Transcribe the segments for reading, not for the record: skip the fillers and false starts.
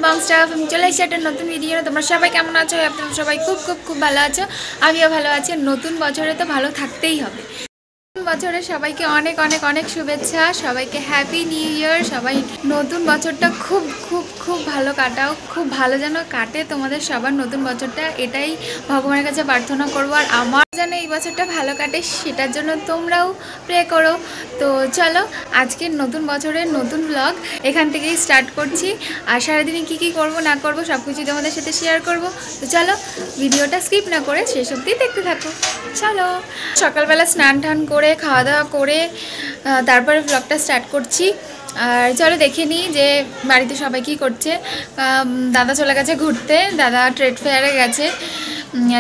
বংস্টাফ আমি চলে এসেছি একটা নতুন ভিডিও। তোমরা সবাই কেমন আছো? আপনারা সবাই খুব খুব খুব ভালো আছো, আমিও ভালো আছি। নতুন বছরে তো ভালো থাকতেই হবে। বছরে সবাইকে অনেক অনেক অনেক শুভেচ্ছা, সবাইকে হ্যাপি নিউ ইয়ার। সবাই নতুন বছরটা খুব খুব খুব ভালো কাটাও, খুব ভালো যেন কাটে তোমাদের সবার নতুন বছরটা, এটাই ভগবানের কাছে প্রার্থনা করবো। আর আমার যেন এই বছরটা ভালো কাটে সেটার জন্য তোমরাও প্রে করো। তো চলো আজকের নতুন বছরের নতুন ব্লগ এখান থেকেই স্টার্ট করছি। আর সারাদিনে কী কী করবো না করবো সব কিছু তোমাদের সাথে শেয়ার করব। তো চলো ভিডিওটা স্কিপ না করে শেষ অবধি দেখতে থাকো। চলো সকালবেলা স্নান টান করে খাওয়া দাওয়া করে তারপরে ব্লগটা স্টার্ট করছি। আর চলো দেখে নিই যে বাড়িতে সবাই কী করছে। দাদা চলে গেছে ঘুরতে, দাদা ট্রেড ফেয়ারে গেছে,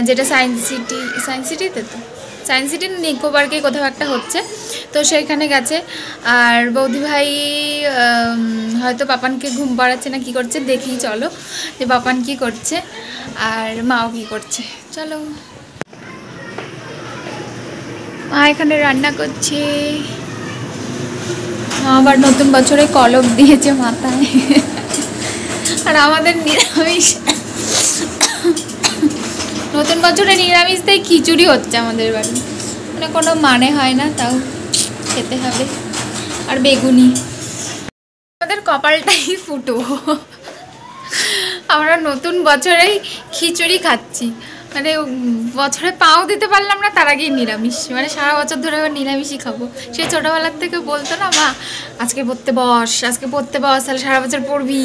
যেটা সায়েন্স সিটিতে তো সায়েন্স সিটি নিকো পার্কে কোথাও একটা হচ্ছে, তো সেইখানে গেছে। আর বৌদি ভাই হয়তো পাপানকে ঘুম পাড়াচ্ছে না কি করছে, দেখি চলো যে পাপান কি করছে আর মাও কি করছে। চলো মা এখানে রান্না করছে, মা আবার নতুন বছরে কলক দিয়েছে মাথায়। আর আমাদের নিরামিষ, নতুন বছরে নিরামিষ তাই খিচুড়ি হচ্ছে আমাদের বাড়ি, মানে কোনো মানে হয় না, তাও খেতে হবে। আর বেগুনি, আমাদের কপালটাই ফুটো, আমরা নতুন বছরেই খিচুড়ি খাচ্ছি। মানে বছরে পাও দিতে পারলাম না, তার আগেই নিরামিষ, মানে সারা বছর ধরে আবার নিরামিষই খাবো। সেই ছোটোবেলার থেকে বলতো না মা, আজকে পড়তে বস, আজকে পড়তে বস, তাহলে সারা বছর পড়বি,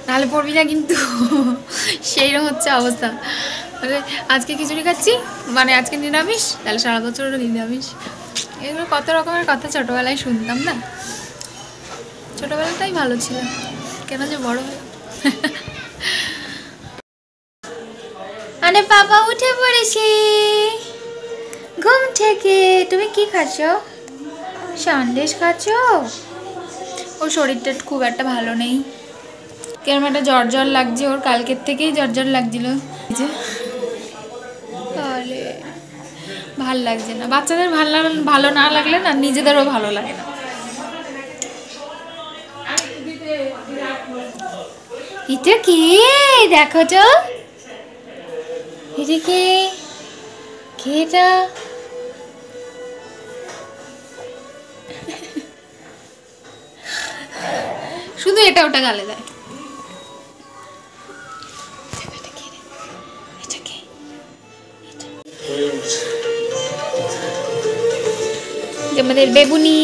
নাহলে পড়বি না কিন্তু। সেইরকম হচ্ছে অবস্থা। মানে আজকে খিচুড়ি খাচ্ছি মানে আজকে নিরামিষ, তাহলে সারা বছর নিরামিষ। এগুলো কত রকমের কথা ছোটোবেলায় শুনতাম না, ছোটোবেলাটাই ভালো ছিল, কেন যে বড় হলো। আরে বাবা উঠে পড়েছে ঘুম থেকে। তুমি কি খাচ্ছ? সন্দেশ খাচ্ছ? ওর শরীরটা খুব একটা ভালো নেই, কেরম একটা জ্বর জ্বর লাগছে ওর, কালকের থেকেই জ্বর জ্বর লাগছিল। তাহলে ভাল লাগছে না, বাচ্চাদের ভালো না লাগলে না নিজেদেরও ভালো লাগে না। এটা কি দেখো তো, এটা কি, কে এটা? শুধু এটা ওটা গালে দেয়। আমাদের বেগুনি,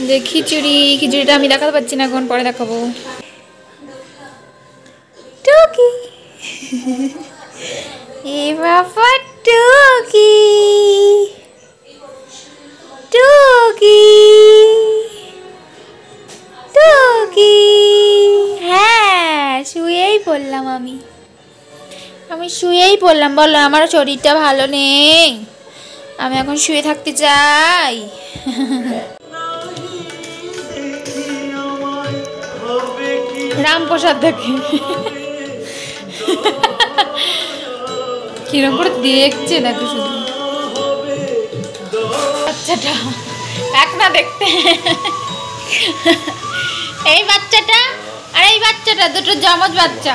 যে খিচুড়িটা আমি দেখাতে পাচ্ছি না এখন, পরে দেখাবো। টুকি এ বাবা, টুকি টুকি টুকি, হ্যাঁ শুয়েই পড়লাম আমি শুয়েই পড়লাম। বলো আমার শরীরটা ভালো নেই, আমি এখন শুয়ে থাকতে চাই। রামপ্রসাদ দেখে কিরকম করে দেখছে, দেখো শুধু বাচ্চাটা এক না দেখতে। এই বাচ্চাটা আর এই বাচ্চাটা দুটো জমজ বাচ্চা,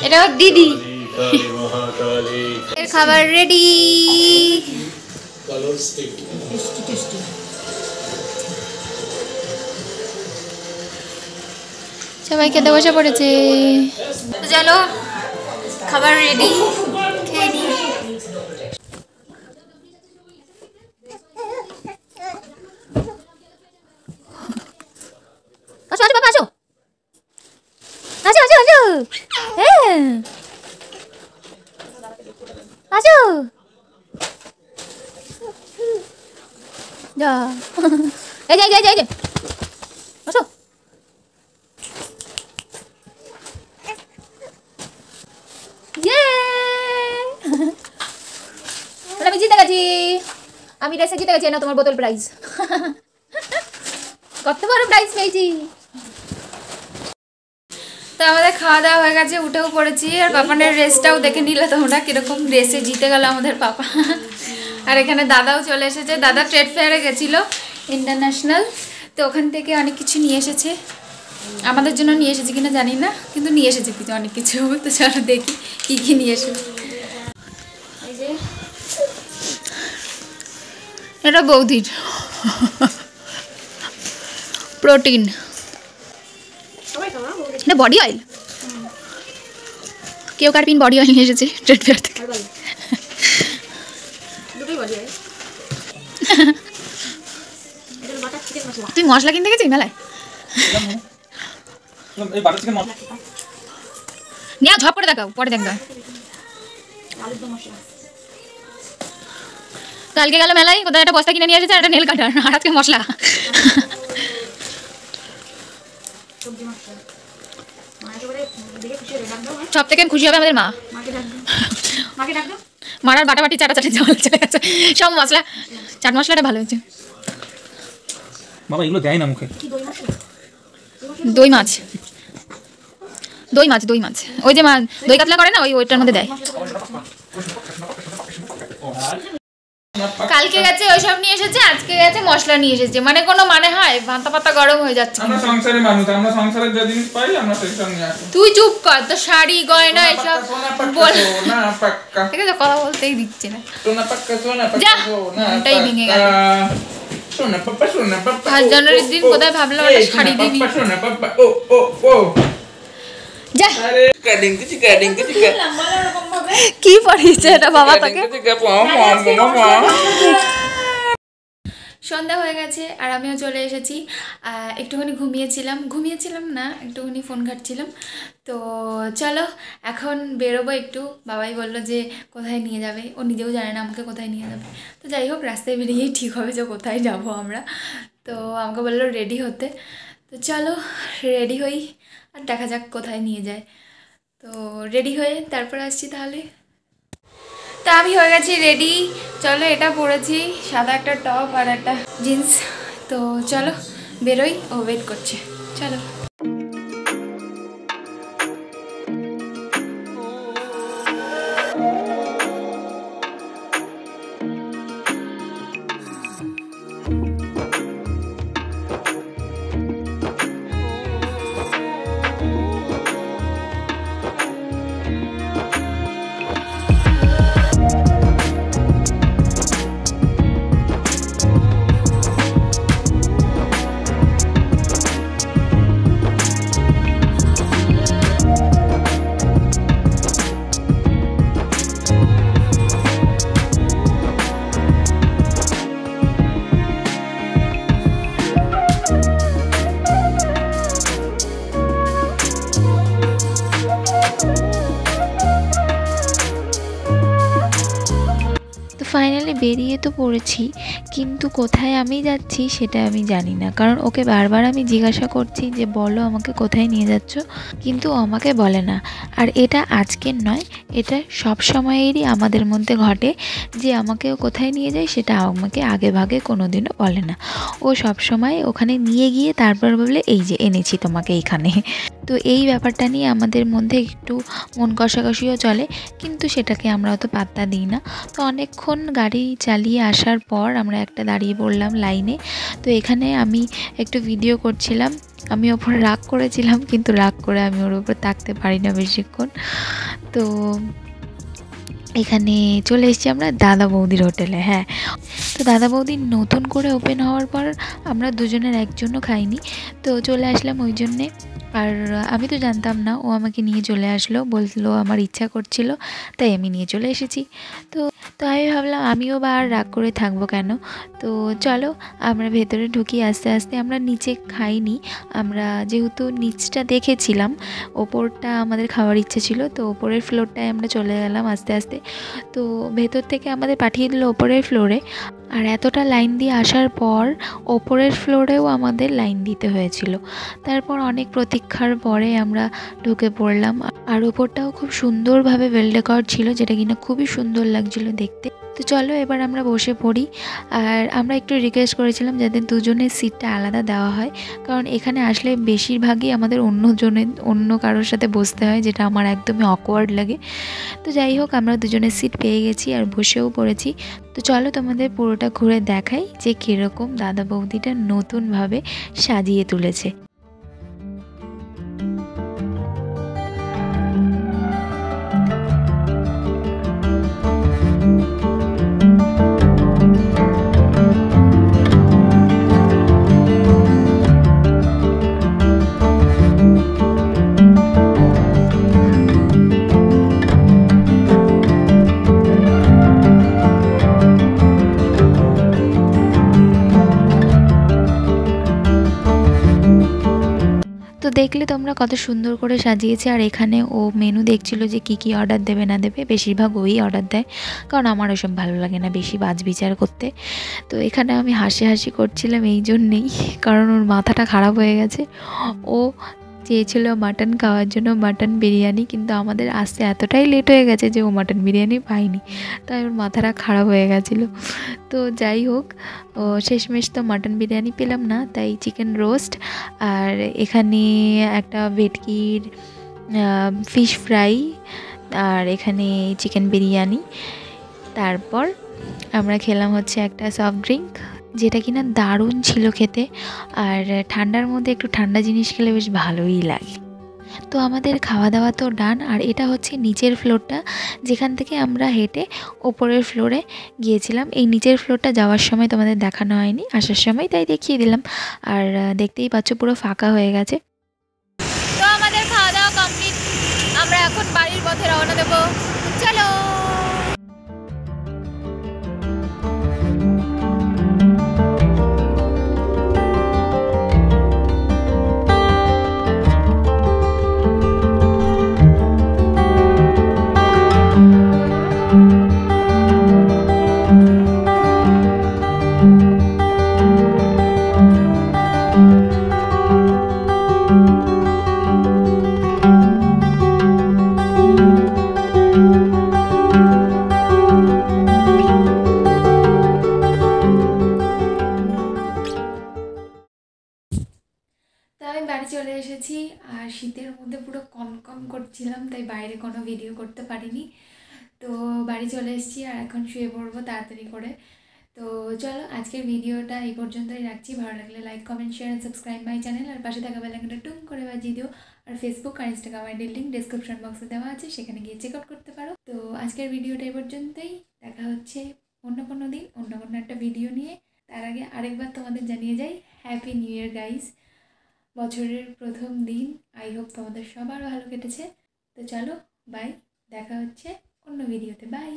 এটা ওর দিদি। খাবার রেডি, সবাই খেতে বসে পড়েছে। চলো খাবার রেডি, খেয়ে নি। আসো আসো বাবা, আসো আসো আসো আসো, হ্যাঁ আসো যা, এই যে এই যে এই যে আসো। আমি জিতে গেছি, আমি রেসে জিতে গেছি, না তোমার বোতল প্রাইজ। কত বড় প্রাইজ পেয়েছি। তো আমাদের খাওয়া দাওয়া হয়ে গেছে, উঠেও পড়েছি। আর পাপানের রেসটাও দেখে নিলে তোমরা কিরকম রেসে জিতে গেল আমাদের পাপা। আর এখানে দাদাও চলে এসেছে, দাদা ট্রেড ফেয়ারে গেছিলো ইন্টারন্যাশনাল, তো ওখান থেকে অনেক কিছু নিয়ে এসেছে। আমাদের জন্য নিয়ে এসেছি কিনা জানি না, কিন্তু নিয়ে এসেছি কিছু, অনেক কিছু। তো চলো দেখি কী কী নিয়ে এসেছি। এই যে এটা বৌদির প্রোটিন, এটা বডি অয়েল। কেউ কারপিন বডি অয়েল নিয়ে এসেছে ট্রেড ফেয়ার থেকে। তুই মশলা কিনতে গেছিস মেলায়? নিয়ে ঝপ করে দেখাও, পরে দেখবে। কালকে গেল মেলায়, কোথায় একটা বস্তা কিনে নিয়ে এসেছে, একটা নেল কাটার, আর আজকে মশলা। সব থেকে খুশি হবে আমাদের মা। মারার বাটাবাটি চাটাচাটি চলে গেছে, সব মশলা, চাট মশলাটা ভালো হয়েছে। বাবা এগুলো দেয় না মুখে। দই মাছ, দই মাছ, দই মাছ, ওই যে দই কাতলা করে না, ওইটার মধ্যে দেয়। কালকে গেছে ওইসব নিয়ে এসেছে, আজকে গেছে মশলা নিয়ে এসেছে। মানে কোনো মানে হয়? ভাতা পাতা গরম হয়ে যাচ্ছে। আমরা সংসারে মানুষ, আমরা সংসারের যে জিনিস পাই আমরা সেসব নিয়ে আসি। তুই চুপ কর, তো শাড়ি গয়না এসব বল। ঠিক আছে, কথা বলতেই দিচ্ছে না। যা, ওটাই ভেঙে গেল। আজ জানুয়ারির দিন কোথায় ভাবলাম একটা শাড়ি দিবি। যা, কি পড়িয়েছে এটা বাবা তাকে? সন্ধ্যা হয়ে গেছে আর আমিও চলে এসেছি। একটুখানি ঘুমিয়েছিলাম না, একটুখানি ফোন ঘাটছিলাম। তো চলো এখন বেরোবো একটু। বাবাই বললো যে কোথায় নিয়ে যাবে, ও নিজেও জানে না আমাকে কোথায় নিয়ে যাবে। তো যাই হোক, রাস্তায় বেরিয়েই ঠিক হবে যে কোথায় যাব আমরা। তো আমাকে বললো রেডি হতে। তো চলো রেডি হই, আর দেখা যাক কোথায় নিয়ে যায়। তো রেডি হয়ে তারপর আসছি তাহলে। তা আমি হয়ে গেছি রেডি। চলো, এটা পরেছি, সাদা একটা টপ আর একটা জিন্স। তো চলো বেরোই, ও ওয়েট করছে, চলো। ফাইনালি বেরিয়ে তো পড়েছি, কিন্তু কোথায় আমি যাচ্ছি সেটা আমি জানি না। কারণ ওকে বারবার আমি জিজ্ঞাসা করছি যে বলো আমাকে কোথায় নিয়ে যাচ্ছ, কিন্তু ও আমাকে বলে না। আর এটা আজকের নয়, এটা সব সময়েরই আমাদের মধ্যে ঘটে যে আমাকে ও কোথায় নিয়ে যায় সেটা আমাকে আগে ভাগে কোনো দিনও বলে না। ও সব সময় ওখানে নিয়ে গিয়ে তারপর বলে এই যে এনেছি তোমাকে এইখানে। তো এই ব্যাপারটা নিয়ে আমাদের মধ্যে একটু মন কষাকষিও চলে, কিন্তু সেটাকে আমরা অত পাত্তা দিই না। তো অনেকক্ষণ গাড়ি চালিয়ে আসার পর আমরা একটা দাঁড়িয়ে পড়লাম লাইনে। তো এখানে আমি একটু ভিডিও করছিলাম। আমি ওপর রাগ করেছিলাম, কিন্তু রাগ করে আমি ওর উপর তাকতে পারি না বেশিক্ষণ। তো এখানে চলে এসেছি আমরা দাদা বৌদির হোটেলে। হ্যাঁ, তো দাদা বৌদির নতুন করে ওপেন হওয়ার পর আমরা দুজনের একজনও খাইনি, তো চলে আসলাম ওই জন্যে। আর আমি তো জানতাম না, ও আমাকে নিয়ে চলে আসলো, বললো আমার ইচ্ছা করছিল তাই আমি নিয়ে চলে এসেছি। তো আমি ভাবলাম আমিও বা আর রাগ করে থাকবো কেন। তো চলো আমরা ভেতরে ঢুকি আস্তে আস্তে। আমরা নিচে খাইনি, আমরা যেহেতু নিচটা দেখেছিলাম, ওপরটা আমাদের খাওয়ার ইচ্ছে ছিল, তো ওপরের ফ্লোরটায় আমরা চলে গেলাম আস্তে আস্তে। তো ভেতর থেকে আমাদের পাঠিয়ে দিল ওপরের ফ্লোরে। আর এতটা লাইন দিয়ে আসার পর ওপরের ফ্লোরেও আমাদের লাইন দিতে হয়েছিল। তারপর অনেক প্রতীক্ষার পরে আমরা ঢুকে পড়লাম। আর ওপরটাও খুব সুন্দরভাবে ওয়েল ডেকোর ছিল, যেটা কিনা খুবই সুন্দর লাগছিল দেখতে। তো চলো এবার আমরা বসে পড়ি। আর আমরা একটু রিকোয়েস্ট করেছিলাম যাতে দুজনের সিটটা আলাদা দেওয়া হয়, কারণ এখানে আসলে বেশিরভাগই আমাদের অন্য কারোর সাথে বসতে হয়, যেটা আমার একদমই অকওয়ার্ড লাগে। তো যাই হোক, আমরা দুজনের সিট পেয়ে গেছি আর বসেও পড়েছি। তো চলো তোমাদের পুরোটা ঘুরে দেখাই যে কীরকম দাদা বৌদিটা নতুনভাবে সাজিয়ে তুলেছে। তো দেখলে তোমরা কত সুন্দর করে সাজিয়েছে। আর এখানে ও মেনু দেখছিল যে কি অর্ডার দেবে না দেবে, বেশিরভাগ ওই অর্ডার দেয়, কারণ আমার ওসব ভালো লাগে না বেশি বাছবিচার করতে। তো এখানে আমি হাসি করছিলাম এই জন্যেই, কারণ ওর মাথাটা খারাপ হয়ে গেছে। ও চেয়েছিল মাটন খাওয়ার জন্য, মাটন বিরিয়ানি, কিন্তু আমাদের আসতে এতটাই লেট হয়ে গেছে যে ও মাটন বিরিয়ানি পায়নি, তাই ওর মাথাটা খারাপ হয়ে গেছিলো। তো যাই হোক, ও শেষমেশ তো মাটন বিরিয়ানি পেলাম না, তাই চিকেন রোস্ট আর এখানে একটা ভেটকির ফিশ ফ্রাই আর এখানে চিকেন বিরিয়ানি। তারপর আমরা খেলাম হচ্ছে একটা সফট ড্রিঙ্ক, যেটা কিনা দারুণ ছিল খেতে। আর ঠান্ডার মধ্যে একটু ঠান্ডা জিনিস খেলে বেশ ভালোই লাগে। তো আমাদের খাওয়া দাওয়া তো ডান। আর এটা হচ্ছে নিচের ফ্লোরটা, যেখান থেকে আমরা হেঁটে ওপরের ফ্লোরে গিয়েছিলাম। এই নিচের ফ্লোরটা যাওয়ার সময় তোমাদের দেখানো হয়নি, আসার সময় তাই দেখিয়ে দিলাম। আর দেখতেই পাচ্ছ পুরো ফাঁকা হয়ে গেছে। তো আমাদের খাওয়া দাওয়া কমপ্লিট, আমরা এখন বাড়ির পথে রওনা দেবো। চলো। আমি বাড়ি চলে এসেছি, আর শীতের মধ্যে পুরো কনকন করছিলাম, তাই বাইরে কোনো ভিডিও করতে পারিনি। তো বাড়ি চলে এসেছি আর এখন শুয়ে পড়বো তাড়াতাড়ি করে। তো চলো, আজকের ভিডিওটা এই পর্যন্তই রাখছি। ভালো লাগলে like, comment, share and subscribe my channel. আর পাশে থাকা বেল আইকনটা টুং করে বাজিয়ে দিও। আর ফেসবুক আর ইনস্টাগ্রাম আইডির লিঙ্ক ডেসক্রিপশন বক্সে দেওয়া আছে, সেখানে গিয়ে চেক আউট করতে পারো। তো আজকের ভিডিওটা এই পর্যন্তই, দেখা হচ্ছে অন্য কোনো দিন অন্য কোনো একটা ভিডিও নিয়ে। তার আগে আরেকবার তোমাদের জানিয়ে যাই, হ্যাপি নিউ ইয়ার গাইস। বছরের প্রথম দিন, আই হোপ তোমাদের সবার ভালো কেটেছে। তো চলো, বাই, দেখা হচ্ছে অন্য ভিডিওতে, বাই।